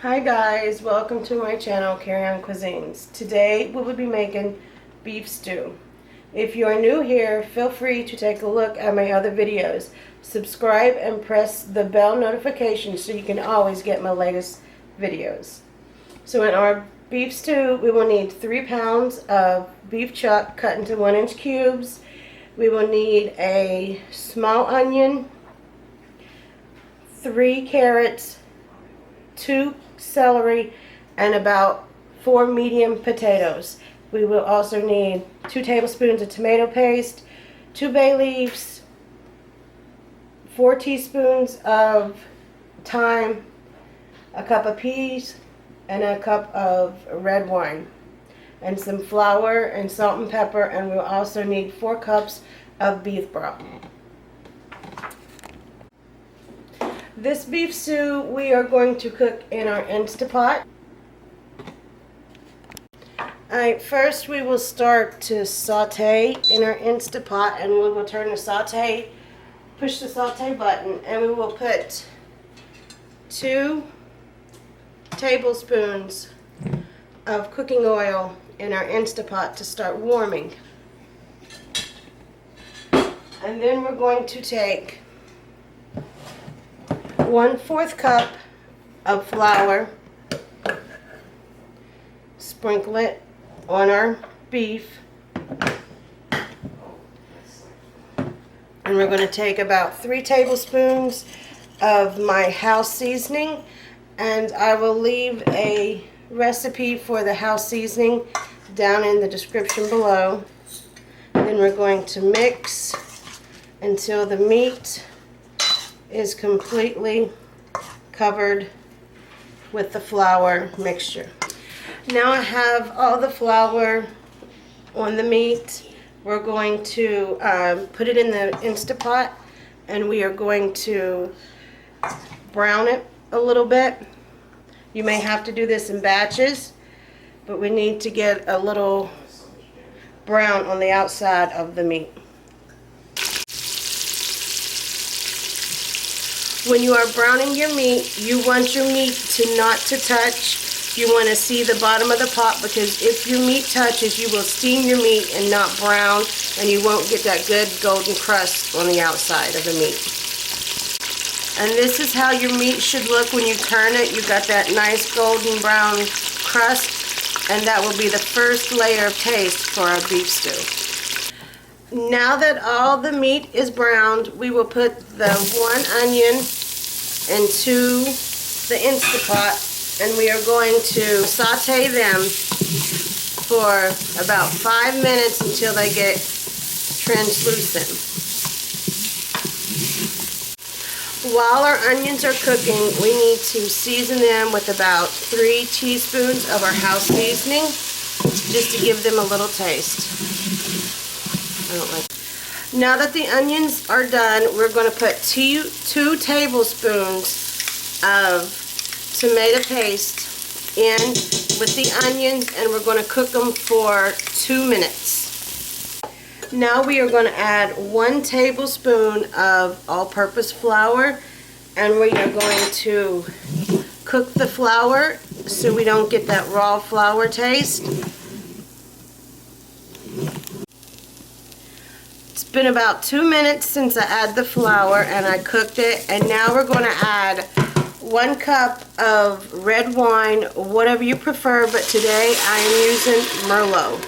Hi guys, welcome to my channel, Carry On Cuisines. Today we will be making beef stew. If you are new here, feel free to take a look at my other videos. Subscribe and press the bell notification so you can always get my latest videos. So in our beef stew, we will need 3 pounds of beef chuck cut into 1-inch cubes. We will need a small onion, 3 carrots, 2 celery, and about 4 medium potatoes. We will also need 2 tablespoons of tomato paste, 2 bay leaves, 4 teaspoons of thyme, a cup of peas, and a cup of red wine, and some flour and salt and pepper, and we'll also need 4 cups of beef broth. This beef stew we are going to cook in our Instapot. Alright, first we will start to saute in our Instapot, and we will turn the saute, push the saute button, and we will put 2 tablespoons of cooking oil in our Instapot to start warming. And then we're going to take 1/4 cup of flour, sprinkle it on our beef, and we're going to take about 3 tablespoons of my house seasoning, and I will leave a recipe for the house seasoning down in the description below. Then we're going to mix until the meat is completely covered with the flour mixture. Now I have all the flour on the meat. We're going to put it in the Instapot, and we are going to brown it a little bit. You may have to do this in batches, but we need to get a little brown on the outside of the meat. When you are browning your meat, you want your meat not to touch. You want to see the bottom of the pot, because if your meat touches, you will steam your meat and not brown, and you won't get that good golden crust on the outside of the meat. And this is how your meat should look when you turn it. You got that nice golden brown crust, and that will be the first layer of taste for our beef stew. Now that all the meat is browned, we will put the 1 onion into the Instapot, and we are going to saute them for about 5 minutes until they get translucent. While our onions are cooking, we need to season them with about 3 teaspoons of our house seasoning, just to give them a little taste. Now that the onions are done, we're going to put 2 tablespoons of tomato paste in with the onions, and we're going to cook them for 2 minutes. Now we are going to add 1 tablespoon of all-purpose flour, and we are going to cook the flour so we don't get that raw flour taste. It's been about 2 minutes since I added the flour and I cooked it, and now we're going to add 1 cup of red wine, whatever you prefer, but today I am using Merlot.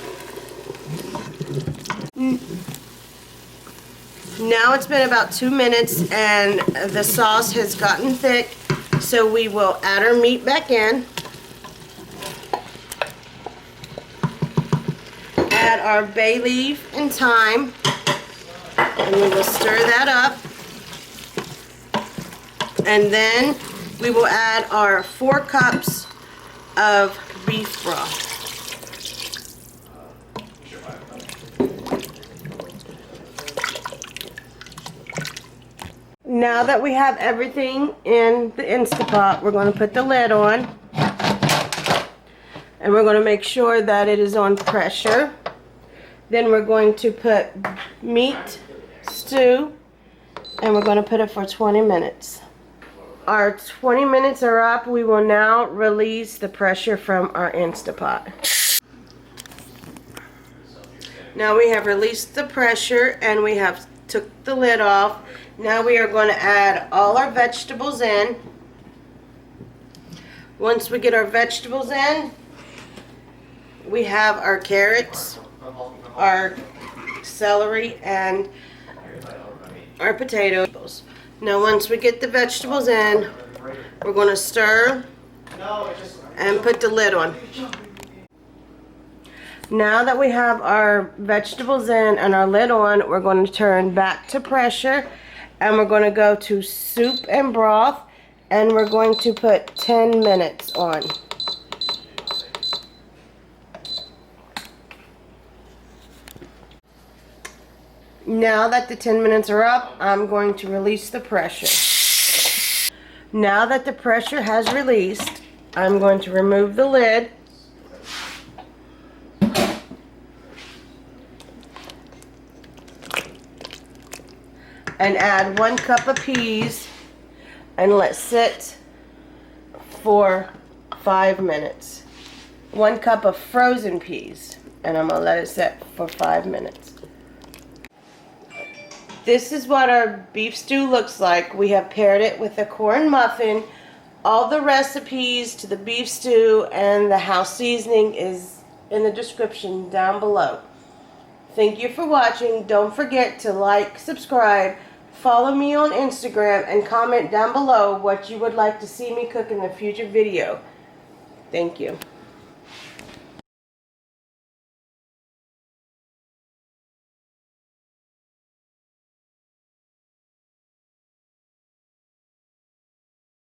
Now it's been about 2 minutes and the sauce has gotten thick, so we will add our meat back in. Add our bay leaf and thyme, and we will stir that up, and then we will add our 4 cups of beef broth. Now that we have everything in the Instapot, we're going to put the lid on, and we're going to make sure that it is on pressure. Then we're going to put meat stew, and we're going to put it for 20 minutes. Our 20 minutes are up. We will now release the pressure from our Instapot. Now we have released the pressure and we have took the lid off. Now we are going to add all our vegetables in. Once we get our vegetables in, we have our carrots, our celery, and our potatoes. Now once we get the vegetables in, we're going to stir and put the lid on. Now that we have our vegetables in and our lid on, we're going to turn back to pressure and we're going to go to soup and broth and we're going to put 10 minutes on. Now that the 10 minutes are up, I'm going to release the pressure. Now that the pressure has released, I'm going to remove the lid. And add 1 cup of peas and let sit for 5 minutes. 1 cup of frozen peas, and I'm going to let it sit for 5 minutes. This is what our beef stew looks like. We have paired it with a corn muffin. All the recipes to the beef stew and the house seasoning is in the description down below. Thank you for watching. Don't forget to like, subscribe, follow me on Instagram, and comment down below what you would like to see me cook in a future video. Thank you.